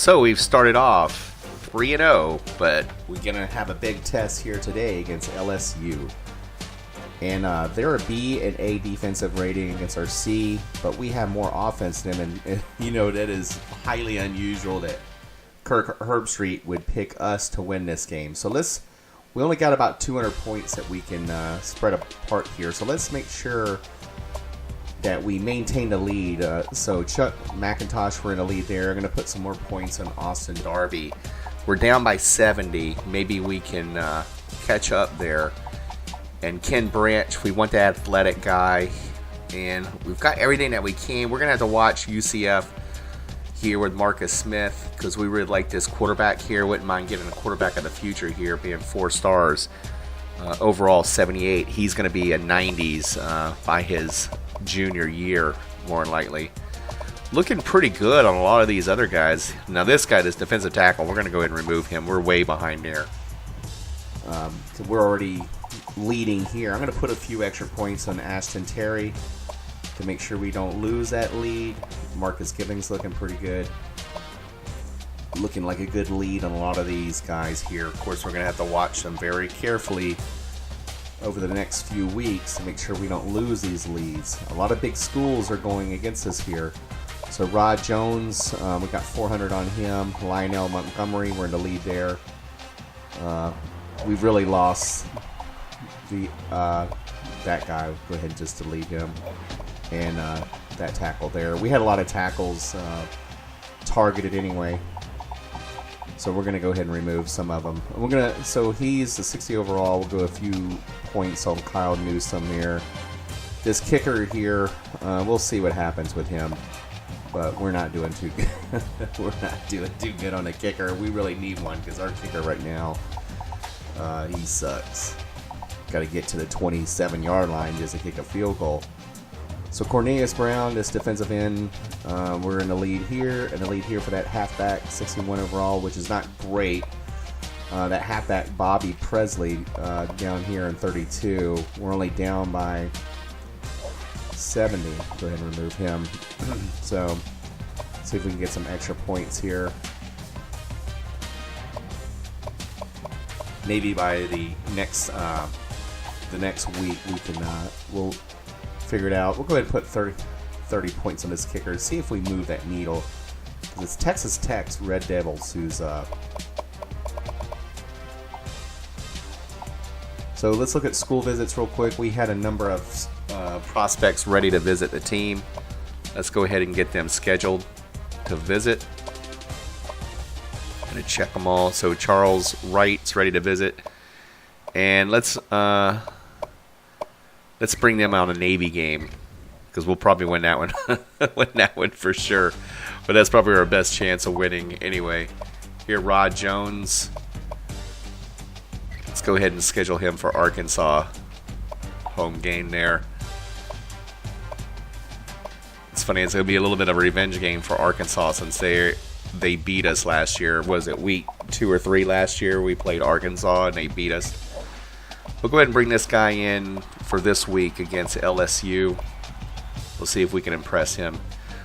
So we've started off 3-0, but we're going to have a big test here today against LSU. And they're a B and A defensive rating against our C, but we have more offense than them. And you know, that is highly unusual that Kirk Herbstreit would pick us to win this game. So we only got about 200 points that we can spread apart here. So let's make sure that we maintain the lead. So Chuck McIntosh, we're in the lead there. I'm going to put some more points on Austin Darby. We're down by 70. Maybe we can catch up there. And Ken Branch, we want the athletic guy. And we've got everything that we can. We're going to have to watch UCF here with Marcus Smith because we really like this quarterback here. Wouldn't mind getting a quarterback of the future here, being 4 stars. Overall, 78. He's going to be a 90s by his junior year, more than likely. Looking pretty good on a lot of these other guys. Now this guy, this defensive tackle, we're going to go ahead and remove him. We're way behind there. So we're already leading here. I'm going to put a few extra points on Ashton Terry to make sure we don't lose that lead. Marcus Gibbons looking pretty good. Looking like a good lead on a lot of these guys here. Of course, we're going to have to watch them very carefully over the next few weeks to make sure we don't lose these leads. A lot of big schools are going against us here. So Rod Jones, we got 400 on him. Lionel Montgomery, we're in the lead there. We've really lost that guy. Go ahead and just delete him. And that tackle there. We had a lot of tackles targeted anyway. So we're going to go ahead and remove some of them. So he's a 60 overall. We'll go a few points on Kyle Newsome here. This kicker here, we'll see what happens with him. But we're not doing too good. We're not doing too good on the kicker. We really need one because our kicker right now, he sucks. Got to get to the 27-yard line just to kick a field goal. So Cornelius Brown, this defensive end, we're in the lead here, and the lead here for that halfback, 61 overall, which is not great. That halfback, Bobby Presley, down here in 32. We're only down by 70. Go ahead and remove him. So, see if we can get some extra points here. Maybe by the next week we can we'll figure it out. We'll go ahead and put 30 points on this kicker. See if we move that needle. Because it's Texas Tech's Red Devils who's So let's look at school visits real quick. We had a number of prospects ready to visit the team. Let's go ahead and get them scheduled to visit. I'm going to check them all. So Charles Wright's ready to visit. And let's bring them out a Navy game because we'll probably win that one. Win that one for sure. But that's probably our best chance of winning anyway. Here, Rod Jones. Let's go ahead and schedule him for Arkansas. Home game there. It's funny, it's going to be a little bit of a revenge game for Arkansas since they beat us last year. Was it week 2 or 3 last year? We played Arkansas and they beat us. We'll go ahead and bring this guy in for this week against LSU. We'll see if we can impress him.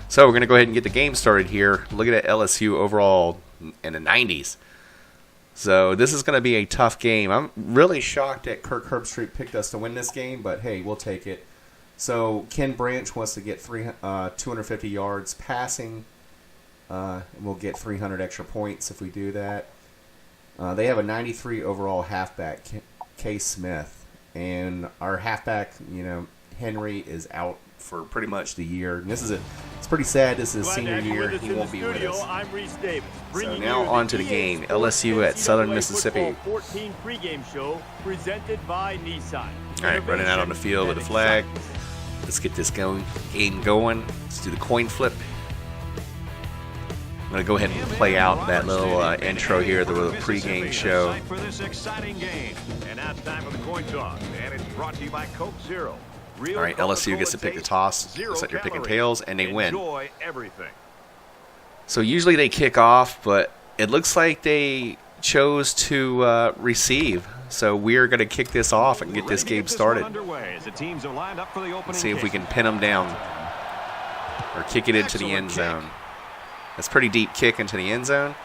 So we're going to go ahead and get the game started here. Look at that LSU overall in the 90s. So this is going to be a tough game. I'm really shocked that Kirk Herbstreit picked us to win this game, but hey, we'll take it. So Ken Branch wants to get 250 yards passing. We'll get 300 extra points if we do that. They have a 93 overall halfback, K. Smith, and our halfback, Henry is out for pretty much the year. And it's pretty sad. This is his senior year. He won't be with us. I'm Reese Davis. So now on to the game. LSU at Southern Mississippi. 14 pregame show presented by Nissan. All right, running out on the field with a flag. Let's get this game going. Let's do the coin flip. I'm going to go ahead and play out that little intro here, the pregame show. For this exciting game. And now it's time for the coin toss. And it's brought to you by Coke Zero. All right, LSU gets to pick the toss. Looks like you're picking tails, and they win. Enjoy everything. So usually they kick off, but it looks like they chose to receive. So we're going to kick this off and get this game started. See if we can pin them down or kick it into the end zone. That's a pretty deep kick into the end zone.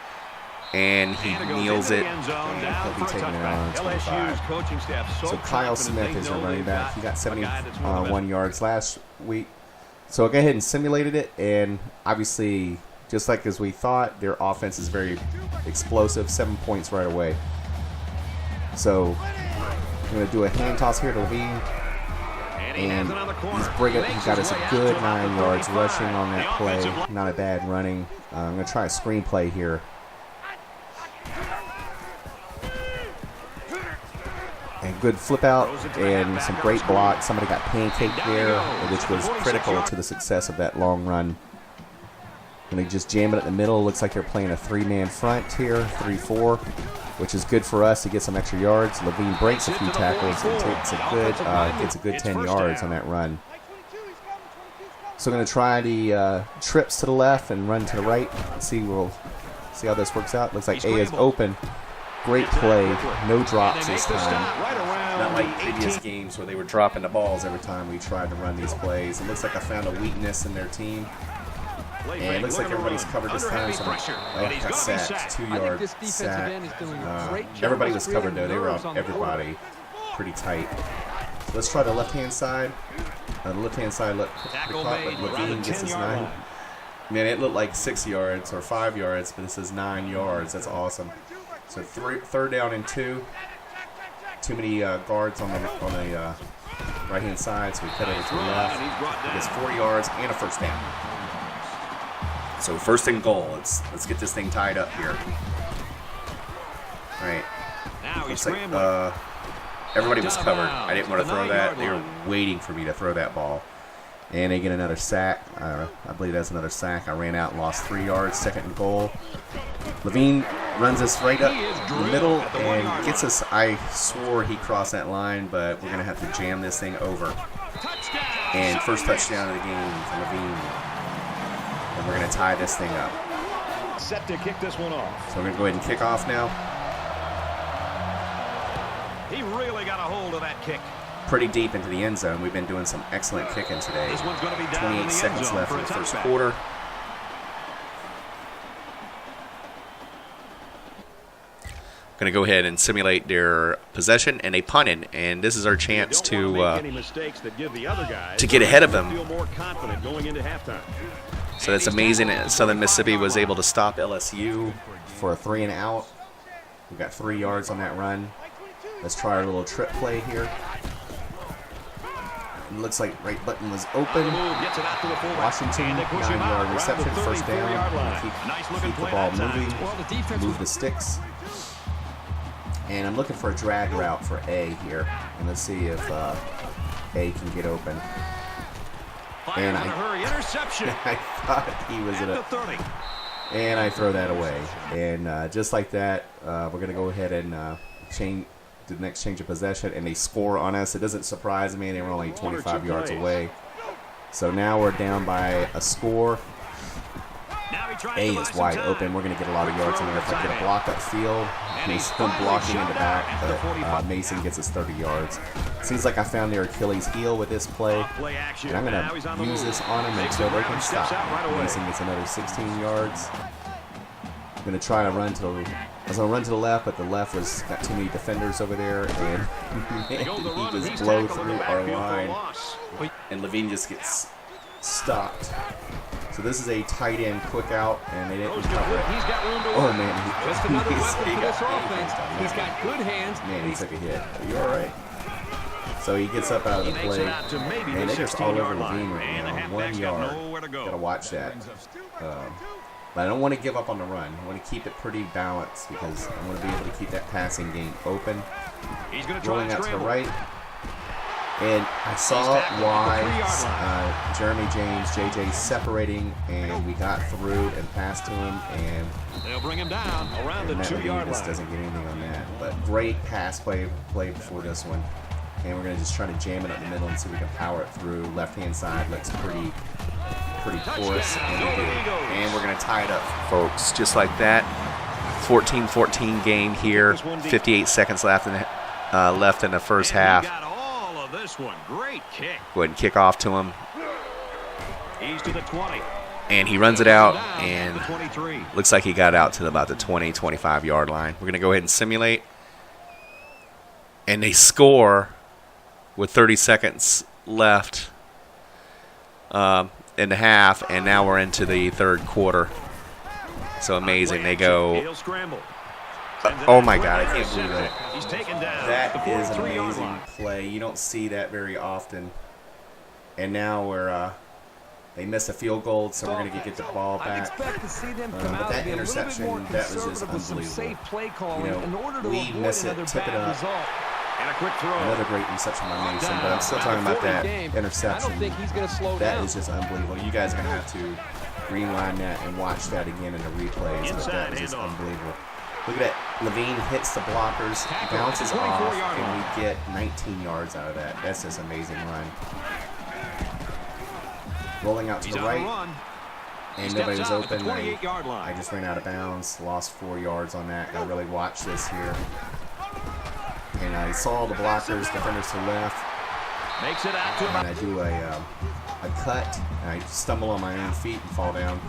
And he kneels it. And he'll be taking it on 25. So Kyle Smith is your running back. He got 71 yards last week. So go ahead and simulated it. And obviously, just like as we thought, their offense is very explosive. 7 points right away. So I'm going to do a hand toss here to Levine. And he's got us a good 9 yards rushing on that play. Not a bad running. I'm going to try a screenplay here. And good flip out and some great blocks. Somebody got pancaked there, which was critical to the success of that long run. Going to just jam it at the middle. Looks like they're playing a 3-man front here, 3-4, which is good for us to get some extra yards. Levine breaks a few tackles and gets a good 10 yards on that run. So I'm going to try the trips to the left and run to the right. See how this works out. Looks like A is open. Great play. No drops this time. Not like previous games where they were dropping the balls every time we tried to run these plays. It looks like I found a weakness in their team. And it looks like everybody's covered this time. So got sacked. 2 yard sack. Everybody was covered though. They were on everybody pretty tight. So let's try the left-hand side. The left-hand side looked pretty caught, but Levine gets his 9. Man, it looked like 6 yards or 5 yards, but this is 9 yards. That's awesome. So 3rd down and 2. Too many guards on the right-hand side, so we cut it to the left. It gets 4 yards and a first down. So 1st and goal. Let's get this thing tied up here. All right. Looks like everybody was covered. I didn't want to throw that. They were waiting for me to throw that ball. And they get another sack. I believe that's another sack. I ran out and lost 3 yards. 2nd and goal. Levine runs us right up the middle and gets us. I swore he crossed that line, but we're going to have to jam this thing over. And first touchdown of the game for Levine. And we're going to tie this thing up. Set to kick this one off. So we're going to go ahead and kick off now. He really got a hold of that kick. Pretty deep into the end zone. We've been doing some excellent kicking today. This one's going to be down 28 seconds left in the first quarter. Going to go ahead and simulate their possession, and they punted, and this is our chance to get ahead of them. So that's amazing. Southern Mississippi was able to stop LSU for a 3 and out. We got 3 yards on that run. Let's try our little trip play here. It looks like right button was open. Washington, 9-yard reception, first down. Keep the ball moving, move the sticks. And I'm looking for a drag route for A here. And let's see if A can get open. And I thought he was in a... And I throw that away. And just like that, we're going to go ahead and change the next change of possession, and they score on us. It doesn't surprise me. They were only 25 yards away. So now we're down by a score. A is wide open. We're going to get a lot of yards in there. If I get a block upfield, he's still blocking in the back, but Mason gets us 30 yards. Seems like I found their Achilles heel with this play, and I'm going to use this on him until they can stop. Mason gets another 16 yards. I'm going to try to run to the... I was going to run to the left, but the left got too many defenders over there, and he just blow through our line, and Levine just gets stopped. So this is a tight end quick out, and they didn't cover it. Oh man, just another weapon for this offense. He's got good hands. Man, he took a hit. Are you all right? So he gets up out of the play, and they're just all over Levine right now. 1 yard. Gotta watch that. But I don't want to give up on the run. I want to keep it pretty balanced because I want to be able to keep that passing game open. He's going to rolling out to the right. And I saw why Jeremy James, JJ separating, and we got through and passed to him, and they'll bring him down around the 2-yard line. Doesn't get anything on that, but great pass play before this one. And we're going to just try to jam it up the middle and see if we can power it through. Left-hand side looks pretty porous, and we do. And we're going to tie it up, folks, just like that. 14-14 game here. 58 seconds left in the first half. This one, great kick. Go ahead and kick off to him. He's to the 20. And he runs it out, and looks like he got out to about the 20, 25-yard line. We're going to go ahead and simulate. And they score with 30 seconds left in the half, and now we're into the third quarter. So amazing. They go, oh my God, I can't believe it. That is an amazing play. You don't see that very often. And now they miss a field goal, so we're going to get the ball back. But that interception, that was just unbelievable. We miss it, tip it up. Another great reception by Mason, but I'm still talking about that interception. That is just unbelievable. You guys are going to have to rewind that and watch that again in the replays, but that was just unbelievable. Look at that. Levine hits the blockers, bounces off, and we get 19 yards out of that. That's just an amazing run. Rolling out to the right, and nobody was open. I just ran out of bounds, lost 4 yards on that. Got to really watch this here. And I saw the blockers, defenders to the left. Makes it out to and I do a cut, and I stumble on my own feet and fall down.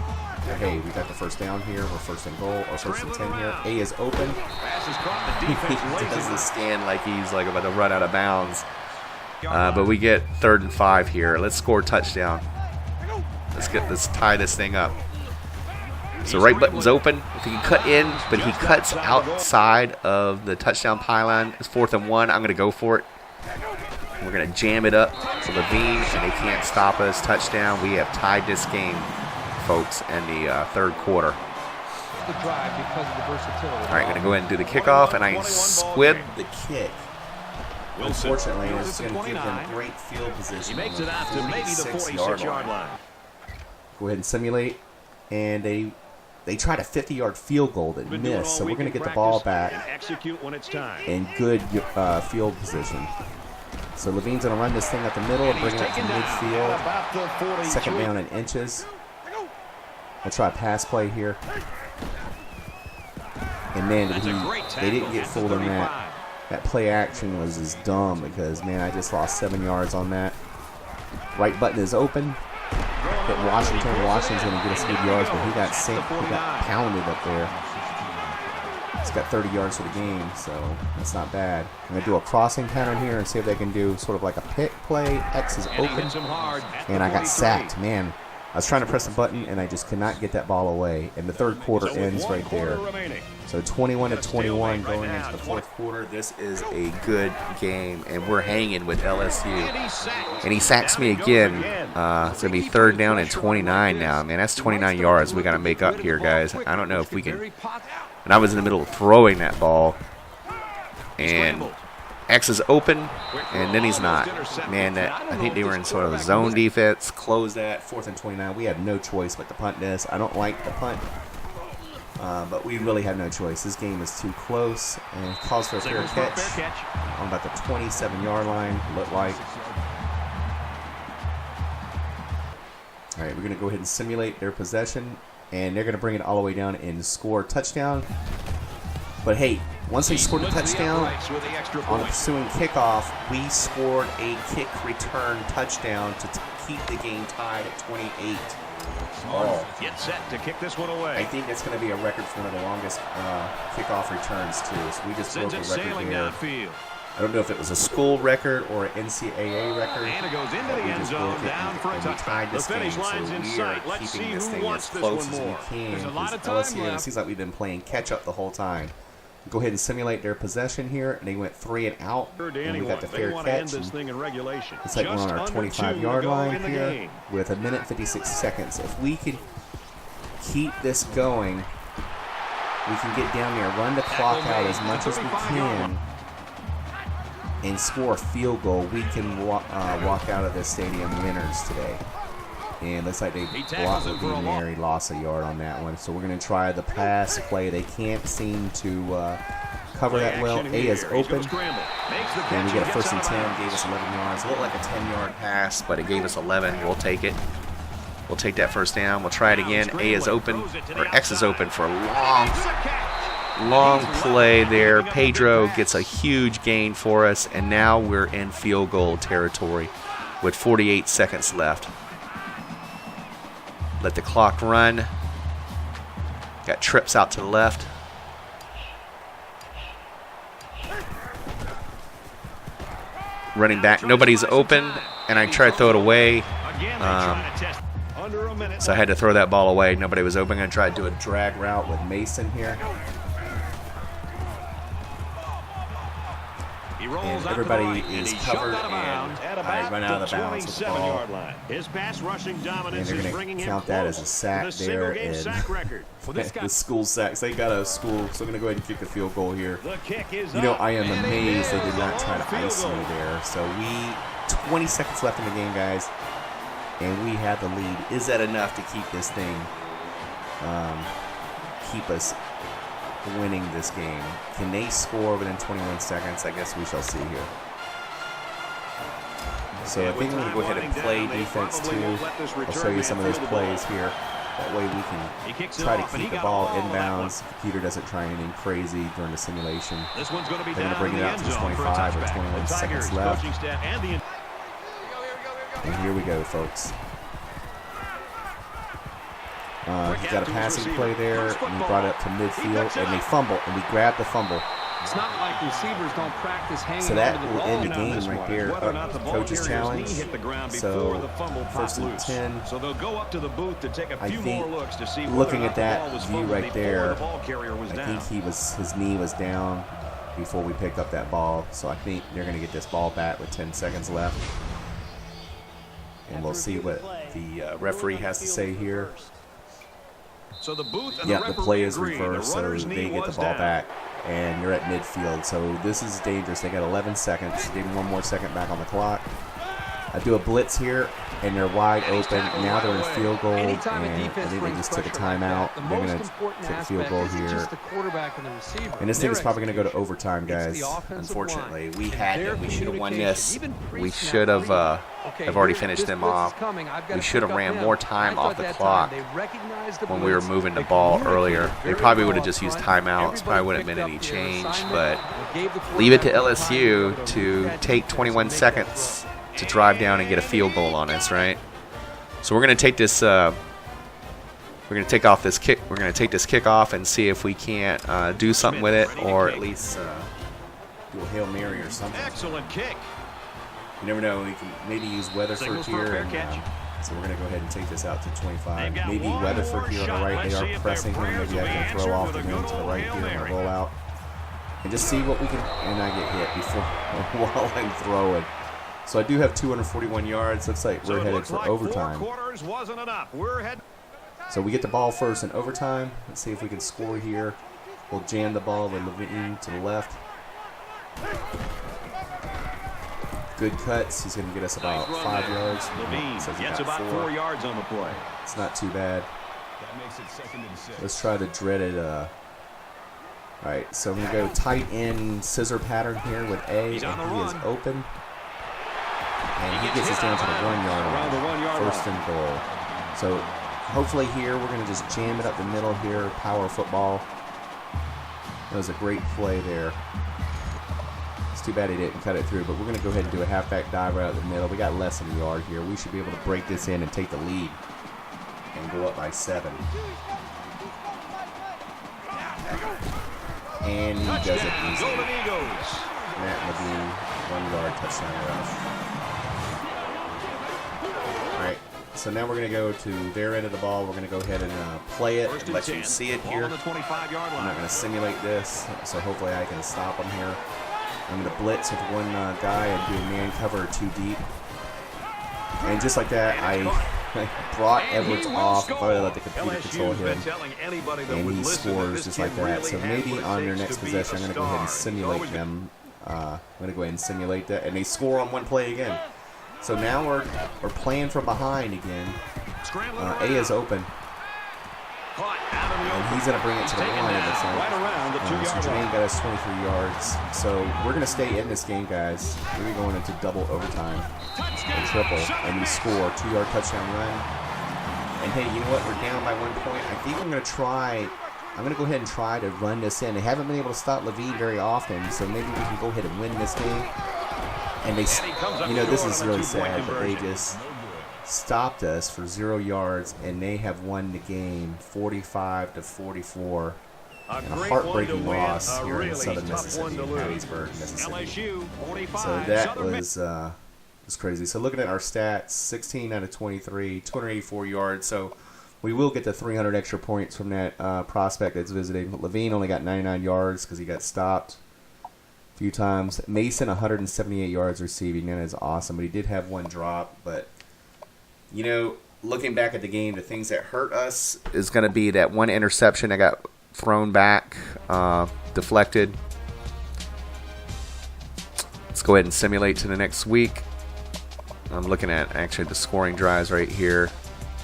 But hey, we got the first down here. We're first and goal, or first and 10 here. A is open. He does the stand like he's like about to run out of bounds. But we get 3rd and 5 here. Let's score a touchdown. Let's tie this thing up. So right button's open. If he can cut in, but he cuts outside of the touchdown pylon. It's 4th and 1. I'm going to go for it. We're going to jam it up to Levine, and they can't stop us. Touchdown. We have tied this game, folks, in the third quarter. All right, going to go ahead and do the kickoff, and I squib the kick. Unfortunately, it's going to give them great field position. He makes it out to maybe the 46-yard line. Go ahead and simulate, and they tried a 50-yard field goal that missed, so we're going to get the ball back in good field position. So Levine's going to run this thing up the middle and bring it up to midfield. Second down in inches. We'll try a pass play here. And man, they didn't get fooled on that. That play action was just dumb because, man, I just lost 7 yards on that. Right button is open. Hit Washington. Washington's going to get us good yards, but he got sink. He got pounded up there. He's got 30 yards for the game, so that's not bad. I'm going to do a crossing pattern here and see if they can do sort of like a pick play. X is open, and I got sacked. Man, I was trying to press the button, and I just could not get that ball away. And the third quarter ends right there. So 21-21 going into the fourth quarter. This is a good game, and we're hanging with LSU. And he sacks me again. It's going to be 3rd down and 29 now. Man, that's 29 yards we got to make up here, guys. I don't know if we can. And I was in the middle of throwing that ball. And X is open, and then he's not. Man, I think they were in sort of a zone defense. Close that. 4th and 29. We had no choice but to punt this. I don't like the punt. But we really had no choice. This game is too close, and calls for a fair catch on about the 27-yard line, look like. All right, we're going to go ahead and simulate their possession, and they're going to bring it all the way down and score a touchdown. But hey, once they scored a touchdown on a pursuing kickoff, we scored a kick return touchdown to keep the game tied at 28. Oh. Get set to kick this one away. I think it's going to be a record for one of the longest kickoff returns, too. So we just broke a record here. I don't know if it was a school record or an NCAA record. And it goes into the end zone, down for a touchdown. The finish line's in sight. Let's see who wants this one more. There's a lot of time left. It seems like we've been playing catch-up the whole time. Go ahead and simulate their possession here, and they went 3 and out, and we got the fair catch. It's like we're on our 25-yard line here with 1:56 seconds. If we can keep this going, we can get down there, run the clock out as much as we can, and score a field goal. We can walk out of this stadium winners today. And looks like they blocked with the Mary, lost a yard on that one. So we're going to try the pass play. They can't seem to cover that well. A is open. And we get a 1st and 10. Gave us 11 yards. It looked like a 10-yard pass, but it gave us 11. We'll take it. We'll take that 1st down. We'll try it again. A is open, or X is open for a long play there. Pedro gets a huge gain for us, and now we're in field goal territory with 48 seconds left. let the clock run. Got trips out to the left. Running back, nobody's open, and I tried to throw it away. So I had to throw that ball away. Nobody was open. I tried to do a drag route with Mason here. And everybody is covered, and I run out of the bounds with the ball. And they're going to count that as a sack there. And the school sacks, they got a school, so I'm going to go ahead and kick a field goal here. You know, I am amazed they did not try to ice me there. So 20 seconds left in the game, guys, and we have the lead. Is that enough to keep this thing, keep us winning this game? Can they score within 21 seconds? I guess we shall see here. So I think I'm going to go ahead and play defense too. I'll show you some of those plays here. That way we can try to keep the ball inbounds. The computer doesn't try anything crazy during the simulation. They're going to bring it out to 25 or 21 seconds left. And here we go, folks. He got a passing play there, and he brought it up to midfield, and they fumble, and we grab the fumble. It's not like receivers don't practice hanging so that will end the game right there. Coach's challenge. So first and 10. So they'll go up to the booth to take a few more looks to see looking at that view right there, I think his knee was down before we picked up that ball. So I think they're going to get this ball back with 10 seconds left. And we'll see what the referee has to say here. So the booth and the play is reversed, so they get the ball back, and you're at midfield. So this is dangerous. They got 11 seconds. Give them one more second back on the clock. I do a blitz here, and they're wide open. Now they're in field goal, and I think they just took a timeout. They're going to take a field goal here. And this thing is probably going to go to overtime, guys. Unfortunately, we had it. We should have won this. We should have already finished them off. We should have ran more time off the clock when we were moving the ball earlier. They probably would have just used timeouts. Probably wouldn't have been any change, but leave it to LSU to take 21 seconds to drive down and get a field goal on us, right? So we're going to take this. We're going to take off this kick. We're going to take this kick off and see if we can't do something with it, or at least do a Hail Mary or something. Excellent kick. You never know. We can maybe use Weatherford here. And, so we're going to go ahead and take this out to 25. Maybe Weatherford here on the right. They are pressing him. Maybe I can throw off the rim to the right here and roll out, and just see what we can. And I get hit before while I'm throwing. So I do have 241 yards. Looks like we're headed for overtime. So we get the ball first in overtime. Let's see if we can score here. We'll jam the ball with Levine to the left. Good cuts. He's going to get us about 5 yards. Levine gets about 4 yards on the play. It's not too bad. Let's try the dreaded. All right, so I'm going to go tight end scissor pattern here with A, and he is open. And he gets us down to the 1 yard line, first and goal. So hopefully here we're going to just jam it up the middle here, power football. That was a great play there. It's too bad he didn't cut it through, but we're going to go ahead and do a halfback dive right out the middle. We got less than a yard here. We should be able to break this in and take the lead and go up by 7. And he does it easily. Matt Levine, 1 yard touchdown rush. Alright, so now we're going to go to their end of the ball. We're going to go ahead and play it and let you see it here. I'm not going to simulate this, so hopefully I can stop them here. I'm going to blitz with one guy and do a man cover 2 deep. And just like that, I brought Edwards off. I thought I let the computer control him. And he scores just like that. So maybe on their next possession, I'm going to go ahead and simulate them. I'm going to go ahead and simulate that. And they score on 1 play again. So now we're playing from behind again. A is open. And he's going to bring it to the line. So Jermaine got us 23 yards. So we're going to stay in this game, guys. We're going into double overtime. A triple. And we score. 2-yard touchdown run. And hey, you know what? We're down by 1 point. I think I'm going to try. I'm going to go ahead and try to run this in. They haven't been able to stop Levine very often. So maybe we can go ahead and win this game. And they, you know, this is really sad, but they just stopped us for 0 yards, and they have won the game 45-44. And a heartbreaking loss here in southern Mississippi, Hattiesburg, Mississippi. So that was crazy. So looking at our stats, 16 out of 23, 284 yards. So we will get the 300 extra points from that prospect that's visiting. Levine only got 99 yards because he got stopped a few times. Mason, 178 yards receiving. That is awesome. But he did have one drop. But, you know, looking back at the game, the things that hurt us is going to be that one interception that got thrown back, deflected. Let's go ahead and simulate to the next week. I'm looking at actually the scoring drives right here.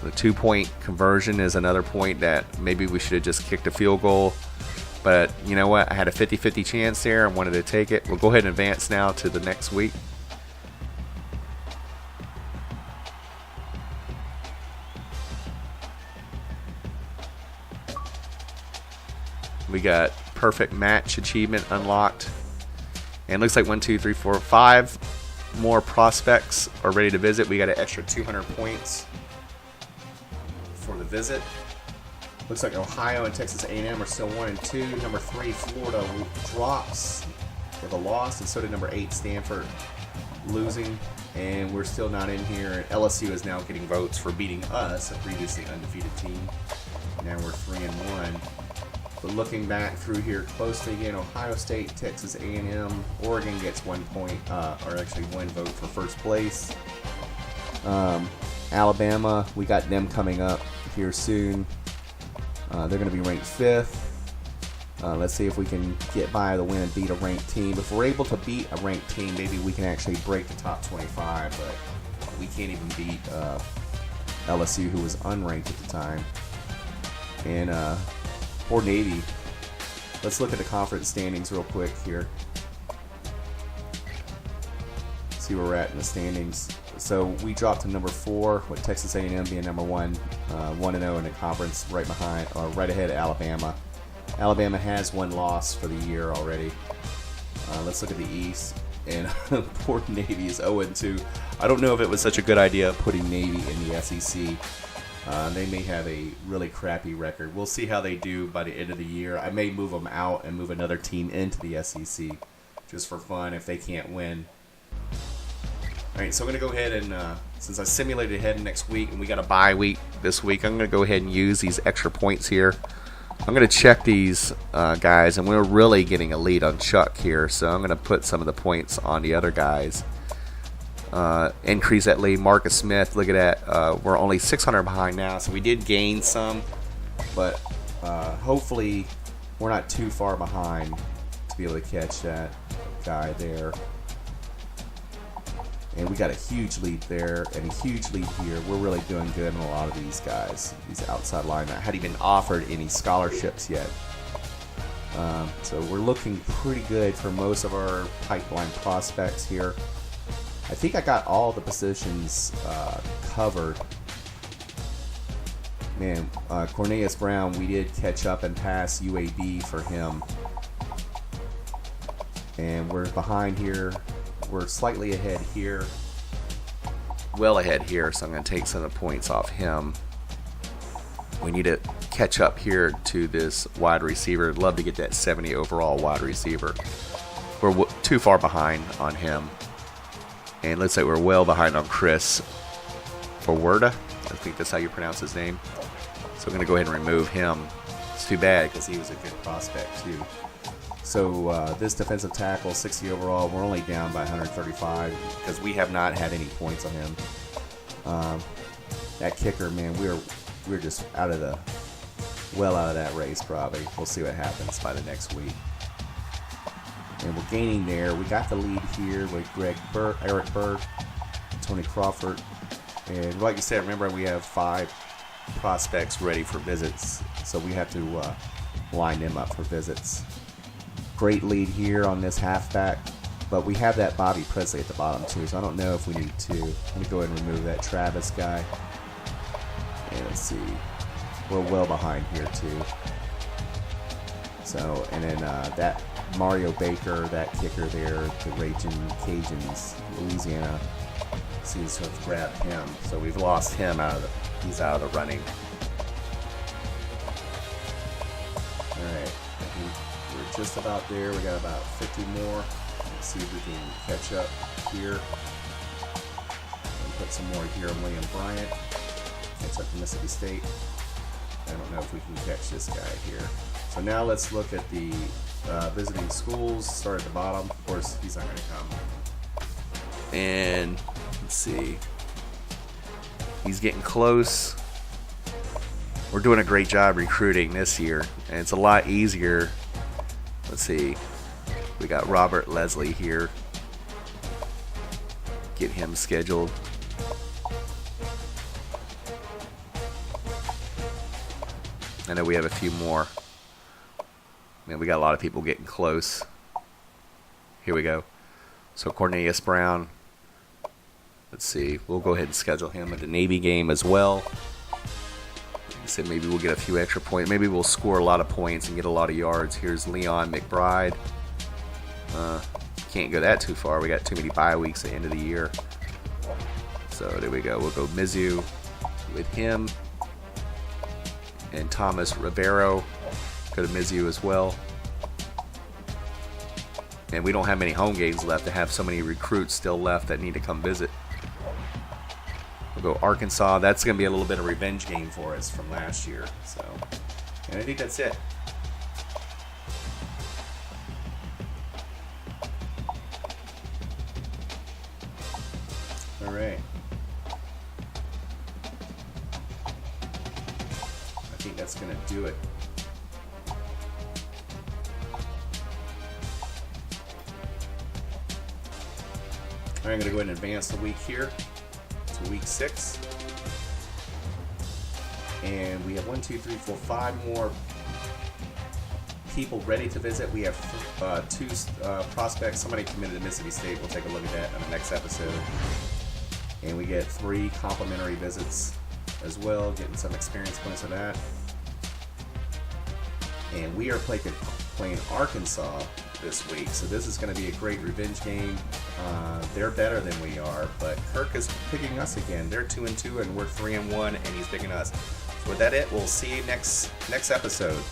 The 2-point conversion is another point that maybe we should have just kicked a field goal. But you know what? I had a 50-50 chance there. I wanted to take it. We'll go ahead and advance now to the next week. We got perfect match achievement unlocked. And it looks like 1, 2, 3, 4, 5 more prospects are ready to visit. We got an extra 200 points for the visit. Looks like Ohio and Texas A&M are still 1 and 2. Number 3, Florida drops with a loss, and so did number 8, Stanford, losing. And we're still not in here. LSU is now getting votes for beating us, a previously undefeated team. Now we're 3 and 1. But looking back through here closely again, Ohio State, Texas A&M, Oregon gets 1 point, or actually 1 vote for first place. Alabama, we got them coming up here soon. They're going to be ranked 5th. Let's see if we can get by the win and beat a ranked team. If we're able to beat a ranked team, maybe we can actually break the top 25, but we can't even beat LSU, who was unranked at the time. And for Navy, let's look at the conference standings real quick here. See where we're at in the standings. So we dropped to number 4 with Texas A&M being number 1, 1-0 in the conference, right behind or right ahead of Alabama. Alabama has 1 loss for the year already. Let's look at the East, and poor Navy is 0-2. I don't know if it was such a good idea putting Navy in the SEC. They may have a really crappy record. We'll see how they do by the end of the year. I may move them out and move another team into the SEC just for fun if they can't win. All right, so I'm going to go ahead and, since I simulated ahead next week and we got a bye week this week, I'm going to go ahead and use these extra points here. I'm going to check these guys, and we're really getting a lead on Chuck here, so I'm going to put some of the points on the other guys. Increase that lead. Marcus Smith, look at that. We're only 600 behind now, so we did gain some, but hopefully we're not too far behind to be able to catch that guy there. And we got a huge lead there and a huge lead here. We're really doing good in a lot of these guys, these outside linemen. I hadn't even offered any scholarships yet. So we're looking pretty good for most of our pipeline prospects here. I think I got all the positions covered. Man, Cornelius Brown, we did catch up and pass UAB for him. And we're behind here. We're slightly ahead here. Well ahead here, so I'm going to take some of the points off him. We need to catch up here to this wide receiver. I'd love to get that 70 overall wide receiver. We're too far behind on him. And let's say we're well behind on Chris Forwerda. I think that's how you pronounce his name. So we're going to go ahead and remove him. It's too bad because he was a good prospect too. So this defensive tackle, 60 overall, we're only down by 135 because we have not had any points on him. That kicker, man, we're just out of that race probably. We'll see what happens by the next week. And we're gaining there. We got the lead here with Eric Burke, Tony Crawford. And like you said, remember we have 5 prospects ready for visits. So we have to line them up for visits. Great lead here on this halfback. But we have that Bobby Presley at the bottom too. So I don't know if we need to. Let me go ahead and remove that Travis guy. And let's see. We're well behind here too. So, and then that Mario Baker, that kicker there, the Raging Cajuns, Louisiana. seems to have grabbed him. So we've lost him he's out of the running. Alright, I think we're just about there. We got about 50 more. Let's see if we can catch up here. And put some more here on William Bryant. Catch up to Mississippi State. I don't know if we can catch this guy here. So now let's look at the visiting schools. Start at the bottom. Of course, he's not going to come. And let's see. He's getting close. We're doing a great job recruiting this year, and it's a lot easier. Let's see. We got Robert Leslie here. Get him scheduled. I know we have a few more. Man, we got a lot of people getting close. Here we go. So Cornelius Brown. Let's see. We'll go ahead and schedule him at the Navy game as well. Like I said, maybe we'll get a few extra points. Maybe we'll score a lot of points and get a lot of yards. Here's Leon McBride. Can't go that too far. We got too many bye weeks at the end of the year. So there we go. We'll go Mizzou with him. And Thomas Rivero. Go to Mizzou as well. And we don't have many home games left to have so many recruits still left that need to come visit. We'll go Arkansas. That's going to be a little bit of a revenge game for us from last year. So, and I think that's it. All right. I think that's going to do it. I'm going to go ahead and advance the week here to week 6. And we have 1, 2, 3, 4, 5 more people ready to visit. We have 2 prospects. Somebody committed to Mississippi State. We'll take a look at that in the next episode. And we get 3 complimentary visits as well, getting some experience points of that. And we are playing Arkansas this week, so this is going to be a great revenge game. They're better than we are, but Kirk is picking us again. They're 2-2 and we're 3-1, and he's picking us. So with that, we'll see you next episode.